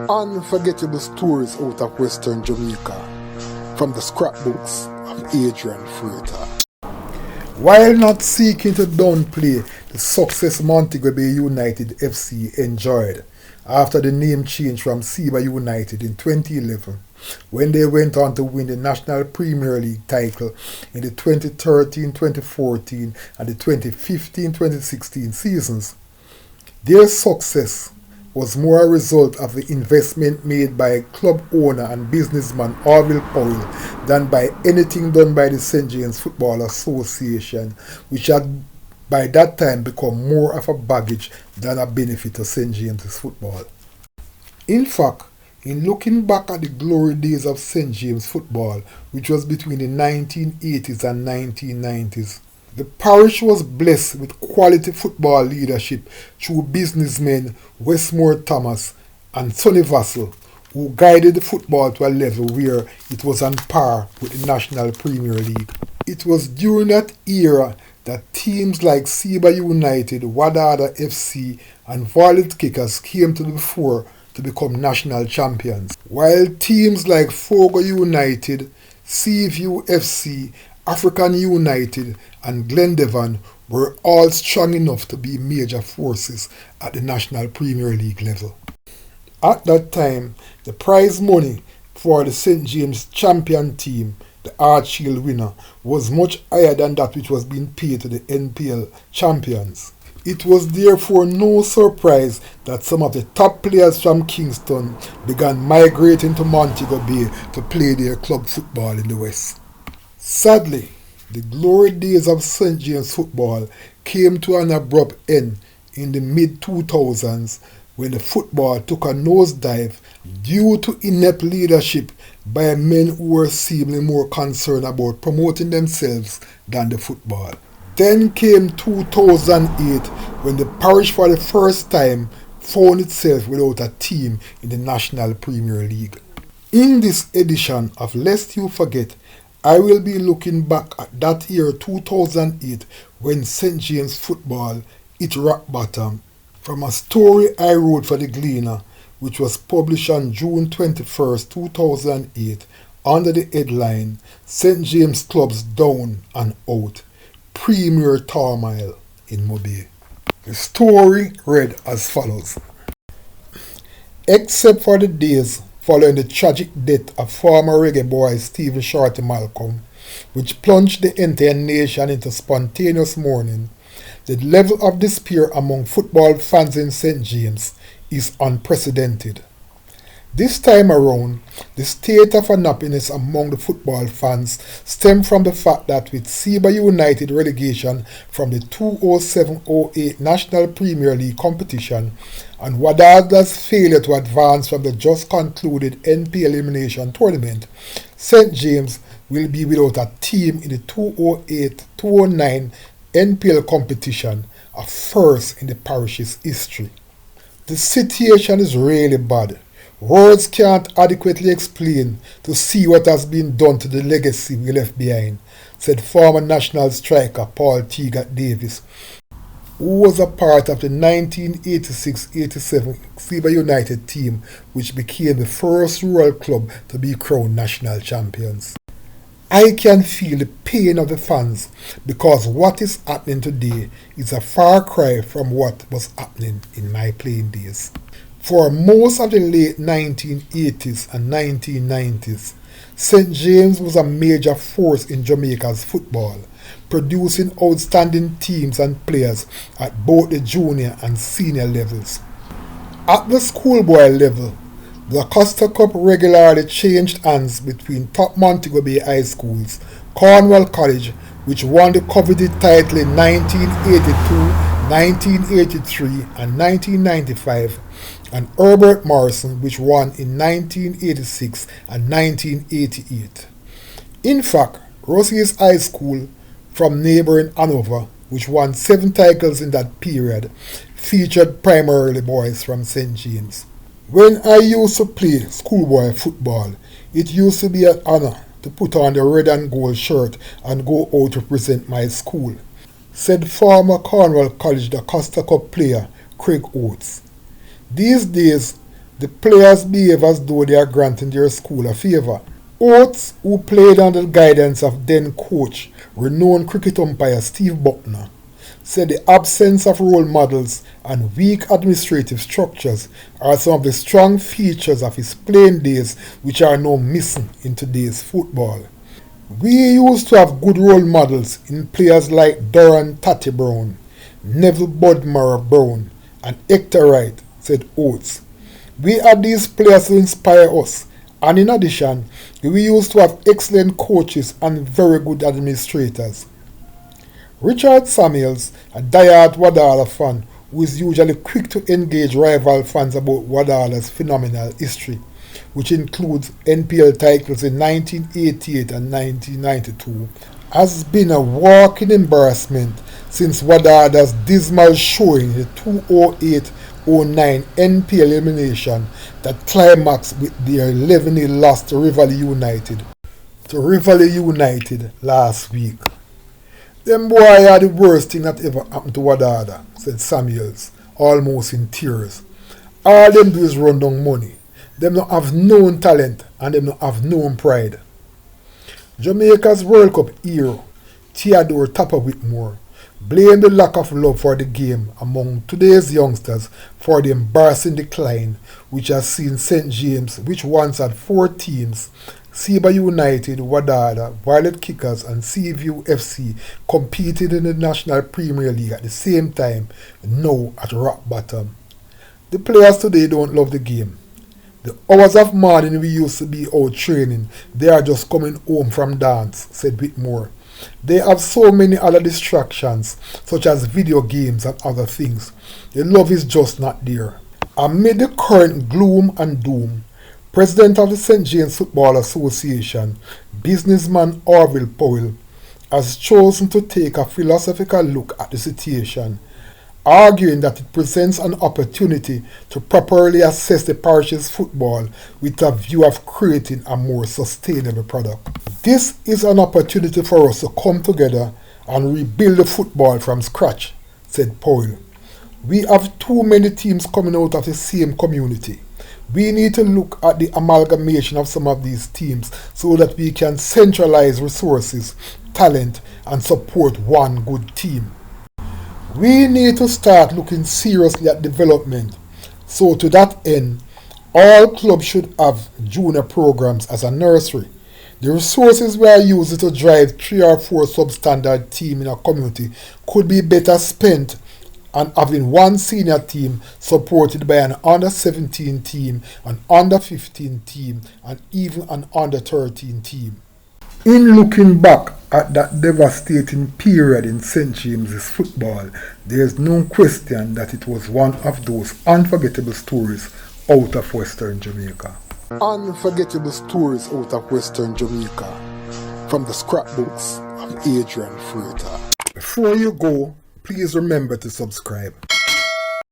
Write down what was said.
Unforgettable stories out of Western Jamaica from the scrapbooks of Adrian Freighter. While not seeking to downplay the success Montego Bay United FC enjoyed after the name change from Seba United in 2011, when they went on to win the National Premier League title in the 2013-2014 and the 2015-2016 seasons, their success was more a result of the investment made by club owner and businessman Orville Powell than by anything done by the St. James Football Association, which had by that time become more of a baggage than a benefit to St. James's football. In fact, in looking back at the glory days of St. James football, which was between the 1980s and 1990s, the parish was blessed with quality football leadership through businessmen Westmore Thomas and Sonny Vassell, who guided the football to a level where it was on par with the National Premier League. It was during that era that teams like Seba United, Wadada FC and Violet Kickers came to the fore to become national champions, while teams like Fogo United, Seaview FC, African United and Glendevon were all strong enough to be major forces at the National Premier League level. At that time, the prize money for the St. James champion team, the Archfield winner, was much higher than that which was being paid to the NPL champions. It was therefore no surprise that some of the top players from Kingston began migrating to Montego Bay to play their club football in the West. Sadly, the glory days of St. James football came to an abrupt end in the mid-2000s when the football took a nosedive due to inept leadership by men who were seemingly more concerned about promoting themselves than the football. Then came 2008 when the parish for the first time found itself without a team in the National Premier League. In this edition of Lest You Forget, I will be looking back at that year 2008 when St. James football hit rock bottom from a story I wrote for the Gleaner, which was published on June 21st, 2008 under the headline St. James Clubs Down and Out, Premier Turmoil in Mobay. The story read as follows. Except for the days following the tragic death of former reggae boy Stephen Shorty Malcolm, which plunged the entire nation into spontaneous mourning, the level of despair among football fans in St. James is unprecedented. This time around, the state of unhappiness among the football fans stemmed from the fact that with Seba United relegation from the 2007-08 National Premier League competition and Wadada's failure to advance from the just concluded NPL elimination tournament, St. James will be without a team in the 2008-2009 NPL competition, a first in the parish's history. The situation is really bad. Words can't adequately explain to see what has been done to the legacy we left behind, said former national striker Paul Teagat Davis, who was a part of the 1986-87 Seba United team which became the first rural club to be crowned national champions. I can feel the pain of the fans because what is happening today is a far cry from what was happening in my playing days. For most of the late 1980s and 1990s, St. James was a major force in Jamaica's football, producing outstanding teams and players at both the junior and senior levels. At the schoolboy level, the Costa Cup regularly changed hands between top Montego Bay high schools, Cornwall College, which won the coveted title in 1982, 1983 and 1995, and Herbert Morrison, which won in 1986 and 1988. In fact, Rosie's High School from neighboring Hanover, which won 7 titles in that period, featured primarily boys from St. James. When I used to play schoolboy football, it used to be an honor to put on the red and gold shirt and go out to represent my school, said former Cornwall College the Costa Cup player Craig Oates. These days, The players behave as though they are granting their school a favour. Oates, who played under the guidance of then coach, renowned cricket umpire Steve Buckner, said the absence of role models and weak administrative structures are some of the strong features of his playing days which are now missing in today's football. We used to have good role models in players like Doran Tatty Brown, Neville Budmara Brown, and Hector Wright, said Oates. We had these players to inspire us, and in addition, we used to have excellent coaches and very good administrators. Richard Samuels, a diehard Wadala fan who is usually quick to engage rival fans about Wadala's phenomenal history, which includes NPL titles in 1988 and 1992, has been a walking embarrassment since Wadada's dismal showing in the 2008-09 NPL elimination that climaxed with their 11-0 loss to Rivoli United last week. Them boy are the worst thing that ever happened to Wadada, said Samuels, almost in tears. All them do is run down money. Them don't have known talent and them don't have known pride. Jamaica's World Cup hero, Theodore Tapper Whitmore, blamed the lack of love for the game among today's youngsters for the embarrassing decline which has seen St. James, which once had 4 teams, Seba United, Wadada, Violet Kickers and Seaview FC competed in the National Premier League at the same time, now at rock bottom. The players today don't love the game. The hours of morning we used to be out training, they are just coming home from dance, said Whitmore. They have so many other distractions, such as video games and other things. The love is just not there. Amid the current gloom and doom, President of the St. James Football Association, businessman Orville Powell, has chosen to take a philosophical look at the situation, arguing that it presents an opportunity to properly assess the parish's football with a view of creating a more sustainable product. This is an opportunity for us to come together and rebuild the football from scratch, said Powell. We have too many teams coming out of the same community. We need to look at the amalgamation of some of these teams so that we can centralize resources, talent, and support one good team. We need to start looking seriously at development. So to that end, all clubs should have junior programs as a nursery. The resources we are using to drive 3 or 4 substandard teams in a community could be better spent on having one senior team supported by an under-17 team, an under-15 team, and even an under-13 team. In looking back at that devastating period in St. James's football, there is no question that it was one of those unforgettable stories out of Western Jamaica. Unforgettable stories out of Western Jamaica from the scrapbooks of Adrian Fruita. Before you go, please remember to subscribe.